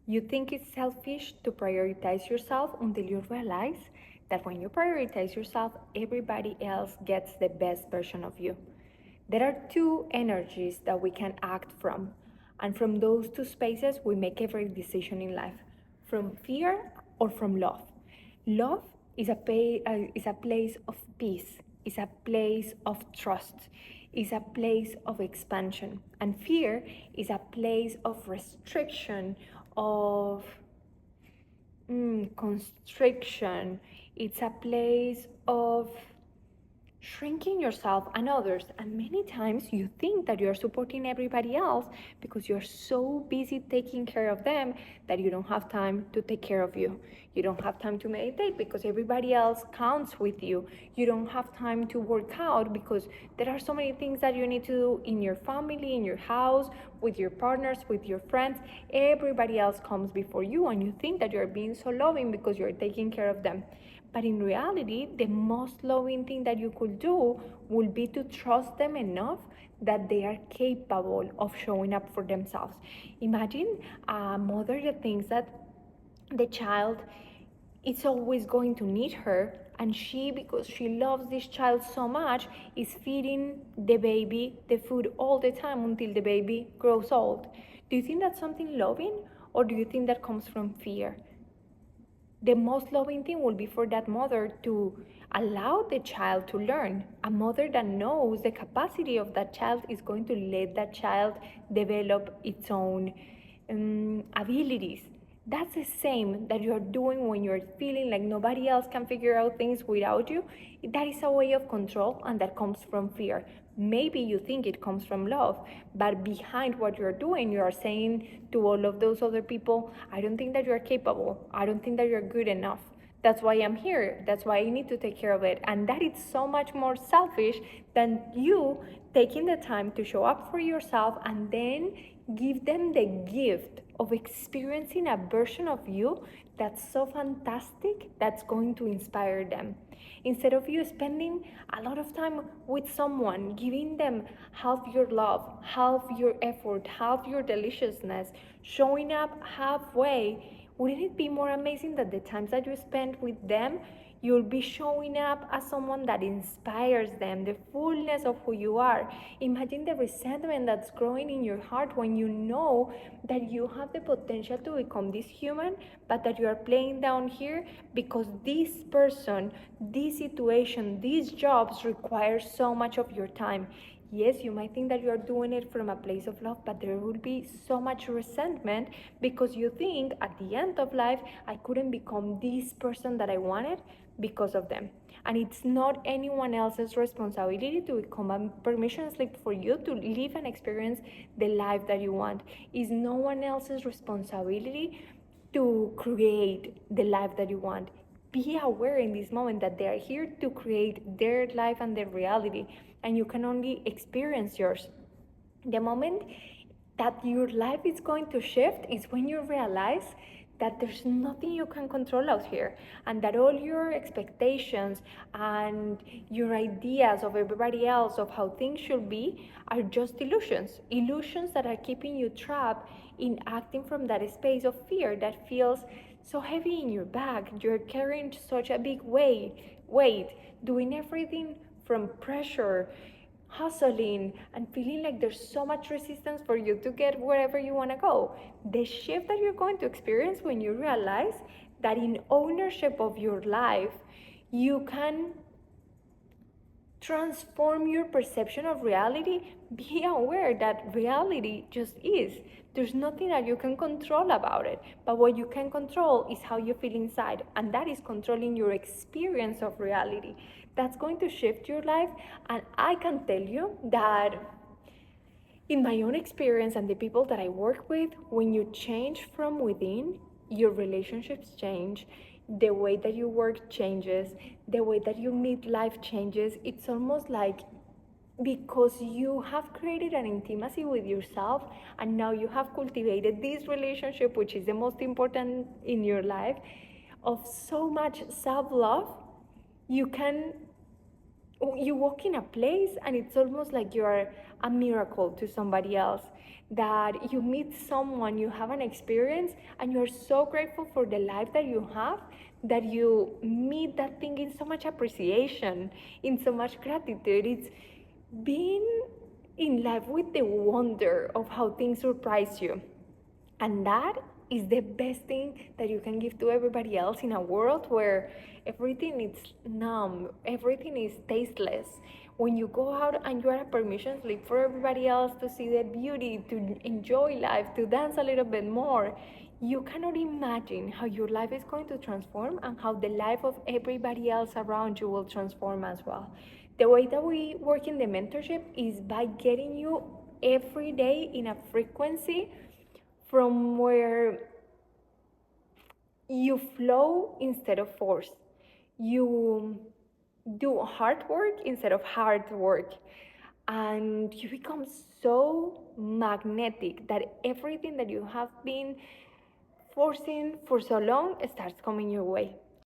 You think it's selfish to prioritize yourself until you realize that when you prioritize yourself, everybody else gets the best version of you. There are two energies that we can act from, and from those two spaces, we make every decision in life, from fear or from love. Love is a place of peace, is a place of trust, is a place of expansion, and fear is a place of restriction, of constriction. It's a place of shrinking yourself and others, and many times you think that you're supporting everybody else because you're so busy taking care of them that you don't have time to take care of you. You don't have time to meditate because everybody else counts with you. You don't have time to work out because there are so many things that you need to do in your family, in your house, with your partners, with your friends. Everybody else comes before you, and you think that you're being so loving because you're taking care of them. But in reality, the most loving thing that you could do will be to trust them enough that they are capable of showing up for themselves. Imagine a mother that thinks that the child is always going to need her, and she, because she loves this child so much, is feeding the baby the food all the time until the baby grows old. Do you think that's something loving, or do you think that comes from fear? The most loving thing will be for that mother to allow the child to learn. A mother that knows the capacity of that child is going to let that child develop its own abilities. That's the same that you're doing when you're feeling like nobody else can figure out things without you. That is a way of control, and that comes from fear. Maybe you think it comes from love, but behind what you're doing, you are saying to all of those other people, I don't think that you're capable. I don't think that you're good enough. That's why I'm here. That's why I need to take care of it. And that is so much more selfish than you taking the time to show up for yourself and then give them the gift of experiencing a version of you that's so fantastic that's going to inspire them. Instead of you spending a lot of time with someone, giving them half your love, half your effort, half your deliciousness, showing up halfway, wouldn't it be more amazing that the times that you spend with them, you'll be showing up as someone that inspires them, the fullness of who you are? Imagine the resentment that's growing in your heart when you know that you have the potential to become this human, but that you are playing down here because this person, this situation, these jobs require so much of your time. Yes, you might think that you are doing it from a place of love, but there will be so much resentment because you think at the end of life, I couldn't become this person that I wanted because of them. And it's not anyone else's responsibility to become a permission slip for you to live and experience the life that you want. It's no one else's responsibility to create the life that you want. Be aware in this moment that they are here to create their life and their reality, and you can only experience yours. The moment that your life is going to shift is when you realize that there's nothing you can control out here, and that all your expectations and your ideas of everybody else of how things should be are just illusions that are keeping you trapped in acting from that space of fear that feels so heavy in your back. You're carrying such a big weight, doing everything from pressure, hustling, and feeling like there's so much resistance for you to get wherever you want to go. The shift that you're going to experience when you realize that in ownership of your life, you can transform your perception of reality. Be aware that reality just is. There's nothing that you can control about it, but what you can control is how you feel inside, and that is controlling your experience of reality. That's going to shift your life, and I can tell you that in my own experience and the people that I work with, when you change from within, your relationships change, the way that you work changes, the way that you meet life changes. It's almost like because you have created an intimacy with yourself, and now you have cultivated this relationship, which is the most important in your life, of so much self-love, you can you walk in a place and it's almost like you're a miracle to somebody else, that you meet someone, you have an experience, and you're so grateful for the life that you have, that you meet that thing in so much appreciation, in so much gratitude. It's being in life with the wonder of how things surprise you. And that is the best thing that you can give to everybody else in a world where everything is numb, everything is tasteless. When you go out and you are a permission slip for everybody else to see the beauty, to enjoy life, to dance a little bit more, you cannot imagine how your life is going to transform and how the life of everybody else around you will transform as well. The way that we work in the mentorship is by getting you every day in a frequency from where you flow instead of force. You do hard work instead of hard work. And you become so magnetic that everything that you have been forcing for so long starts coming your way.